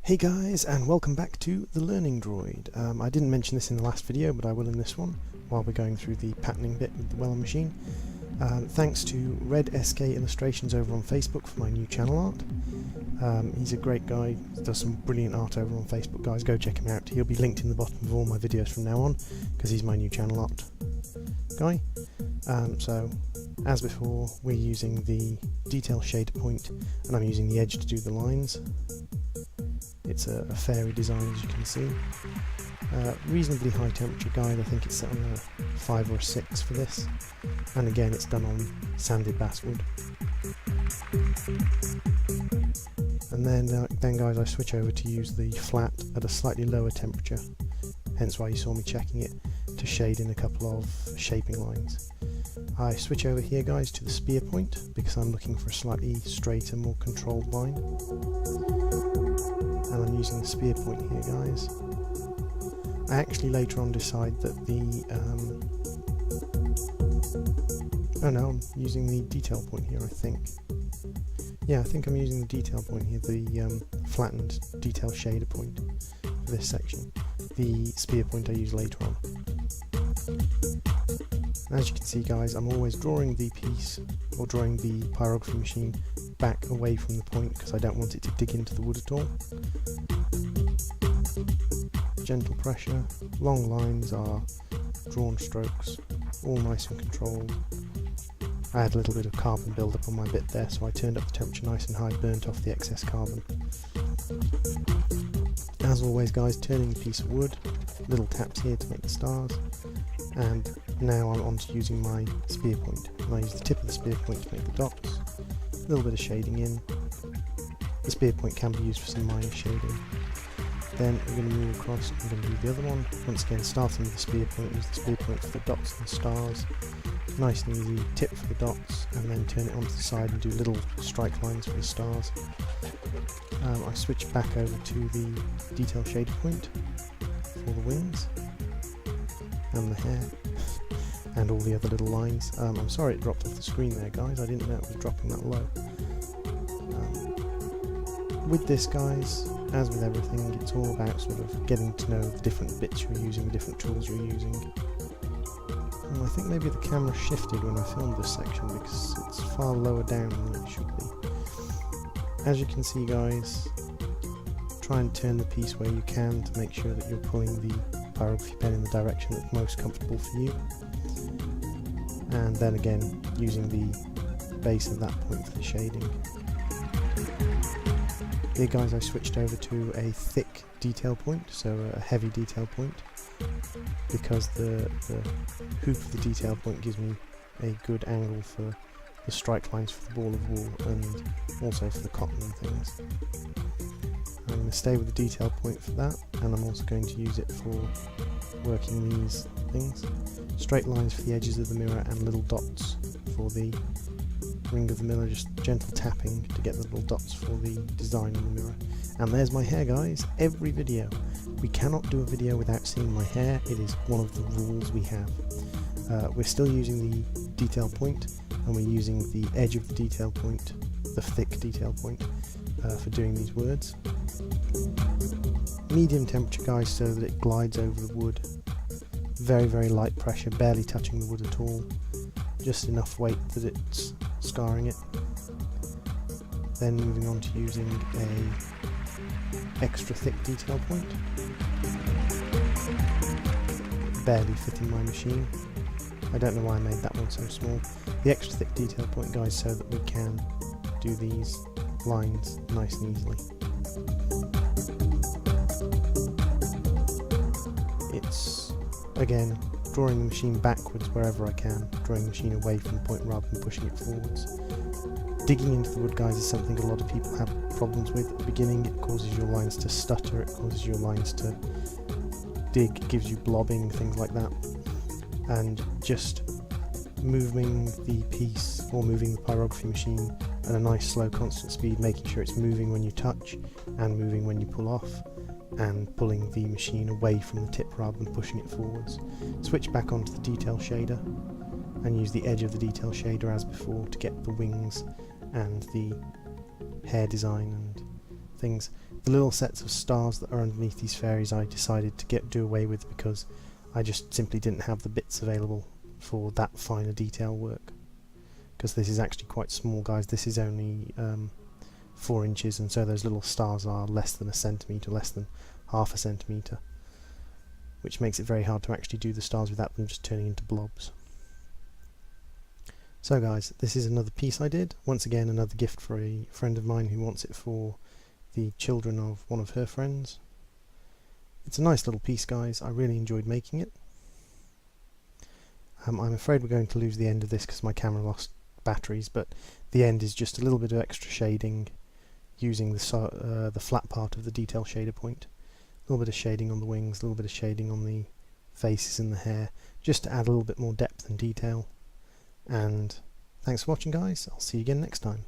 Hey guys, and welcome back to the Learning Droid. I didn't mention this in the last video, but I will in this one, while we're going through the patterning bit with the Weller machine. Thanks to Red SK Illustrations over on Facebook for my new channel art. He's a great guy, does some brilliant art over on Facebook, guys, go check him out. He'll be linked in the bottom of all my videos from now on, because he's my new channel art guy. So, as before, we're using the detail shader point, and I'm using the edge to do the lines. It's a fairy design, as you can see. Reasonably high temperature guide, I think it's set on a 5 or a 6 for this. And again, it's done on sanded basswood. And then guys, I switch over to use the flat at a slightly lower temperature, hence why you saw me checking it, to shade in a couple of shaping lines. I switch over here, guys, to the spear point, because I'm looking for a slightly straighter, more controlled line. And I'm using the spear point here, guys. I actually later on decide that the oh no, I'm using the detail point here, I think. Yeah, I think I'm using the detail point here, the flattened detail shader point for this section. The spear point I use later on. As you can see, guys, I'm always drawing the piece, or drawing the pyrography machine back away from the point, because I don't want it to dig into the wood at all. Gentle pressure, long lines are drawn strokes, all nice and controlled. I had a little bit of carbon build-up on my bit there, so I turned up the temperature nice and high, burnt off the excess carbon. As always, guys, turning a piece of wood, little taps here to make the stars, and now I'm on to using my spear point. And I use the tip of the spear point to make the dots, a little bit of shading in. The spear point can be used for some minor shading. Then we're going to move across, I'm going to do the other one. Once again, starting with the spear point, use the spear point for the dots and the stars. Nice and easy, tip for the dots, and then turn it onto the side and do little strike lines for the stars. I switch back over to the detail shader point for the wings, and the hair, and all the other little lines. I'm sorry it dropped off the screen there, guys, I didn't know it was dropping that low. With this, guys, as with everything, it's all about sort of getting to know the different bits you're using, the different tools you're using. I think maybe the camera shifted when I filmed this section because it's far lower down than it should be. As you can see, guys, try and turn the piece where you can to make sure that you're pulling the pyrography pen in the direction that's most comfortable for you. And then again, using the base of that point for the shading. Here, guys, I switched over to a thick detail point, so a heavy detail point, because the hoop of the detail point gives me a good angle for the strike lines for the ball of wool and also for the cotton and things. I'm going to stay with the detail point for that, and I'm also going to use it for working these things. Straight lines for the edges of the mirror and little dots for the ring of the mirror, just gentle tapping to get the little dots for the design in the mirror. And there's my hair, guys. Every video. We cannot do a video without seeing my hair. It is one of the rules we have. We're still using the detail point, and we're using the edge of the detail point, the thick detail point, for doing these words. Medium temperature, guys, so that it glides over the wood. Very, very light pressure, barely touching the wood at all. Just enough weight that it's scarring it. Then moving on to using a extra thick detail point. Barely fitting my machine. I don't know why I made that one so small. The extra thick detail point, guys, so that we can do these lines nice and easily. It's, again, drawing the machine backwards wherever I can, drawing the machine away from the point rather than pushing it forwards. Digging into the wood, guys, is something a lot of people have problems with at the beginning. It causes your lines to stutter, it causes your lines to dig, gives you blobbing, things like that. And just moving the piece, or moving the pyrography machine at a nice slow constant speed, making sure it's moving when you touch and moving when you pull off, and pulling the machine away from the tip rather than pushing it forwards. Switch back onto the detail shader and use the edge of the detail shader as before to get the wings and the hair design and things. The little sets of stars that are underneath these fairies I decided to do away with because I just simply didn't have the bits available for that finer detail work. Because this is actually quite small, guys. This is only 4 inches, and so those little stars are less than a centimetre, less than half a centimetre, which makes it very hard to actually do the stars without them just turning into blobs. So guys, this is another piece I did. Once again, another gift for a friend of mine who wants it for the children of one of her friends. It's a nice little piece, guys. I really enjoyed making it. I'm afraid we're going to lose the end of this because my camera lost batteries, but the end is just a little bit of extra shading using the flat part of the detail shader point. A little bit of shading on the wings, a little bit of shading on the faces and the hair, just to add a little bit more depth and detail. And thanks for watching, guys. I'll see you again next time.